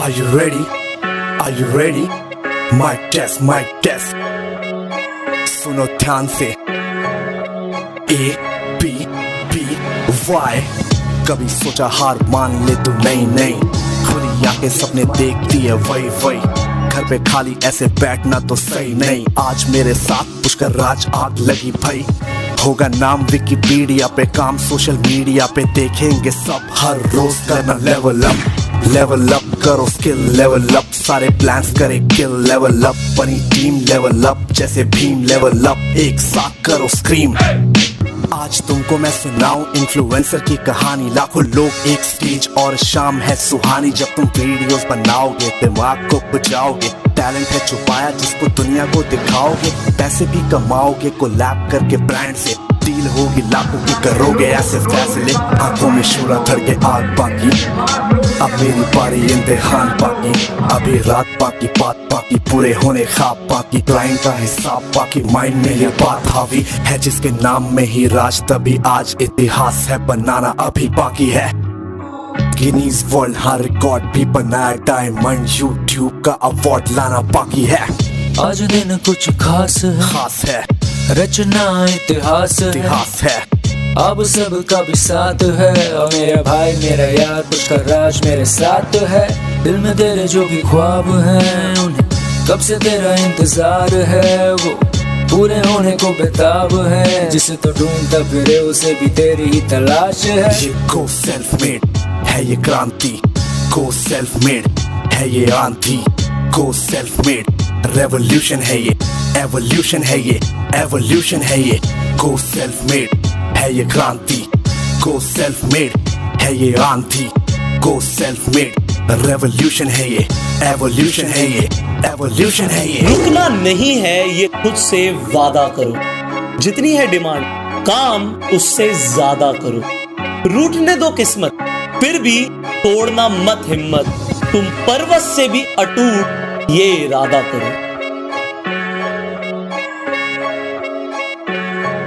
Are you ready? Are you ready? Mic test. सुनो ध्यान से A B B Y। कभी सोचा हार मान ले तू? नहीं, खुली आंखें सपने देखती है वही। घर पे खाली ऐसे बैठना तो सही नहीं। आज मेरे साथ पुष्कर राज आग लगी भाई। होगा नाम विकिपीडिया पे, काम सोशल मीडिया पे, देखेंगे सब हर रोज करना लेवल अप करो स्किल लेवल अप, सारे प्लान्स करे किल लेवल अप, बनी टीम लेवल अप जैसे भीम लेवल अप, एक साथ करो स्क्रीम। आज तुमको मैं सुनाऊं इन्फ्लुएंसर की कहानी। लाखों लोग एक स्टेज और शाम है सुहानी। जब तुम वीडियोस बनाओगे दिमाग को बुझाओगे, टैलेंट है छुपाया जिसको दुनिया को दिखाओगे, पैसे भी कमाओगे कोलैब करके ब्रांड से, डील होगी लाखों की करोगे ऐसे फैसले। आंखों में शोला धड़के आग बाकी, अब मेरी बारी इम्तिहान बाकी, अभी रात बाकी बात बाकी, पूरे होने ख्वाब बाकी, क्लाइंट का हिसाब बाकी, माइंड में ये बात हावी है जिसके नाम में ही राज, तभी आज इतिहास है बनाना अभी बाकी है। गिनीज वर्ल्ड हर रिकॉर्ड भी बनाया, डायमंड यूट्यूब का अवार्ड लाना बाकी है। आज दिन कुछ खास है, रचना इतिहास है। अब सबका भी साथ है, और मेरा भाई मेरा यार पुष्कर राज मेरे साथ है। दिल में तेरे जो भी ख्वाब हैं, उन्हें कब से तेरा इंतजार है, वो पूरे होने को बेताब है। जिसे तो ढूंढता फिरे उसे भी तेरी ही तलाश है। ये गो सेल्फ मेड है ये क्रांति, गो सेल्फ मेड है ये आंधी, गो सेल्फ मेड रेवोल्यूशन है ये, एवोल्यूशन है ये, एवोल्यूशन है ये, गो सेल्फ मेड है ये क्रांति, गो सेल्फ मेड है ये आंधी, गो सेल्फ मेड रेवोल्यूशन है ये, एवोल्यूशन है ये, एवोल्यूशन है ये। रुकना नहीं है ये खुद से वादा करो, जितनी है डिमांड काम उससे ज्यादा करो। रूठने दो किस्मत फिर भी तोड़ना मत हिम्मत, तुम पर्वत से भी अटूट ये इरादा करो।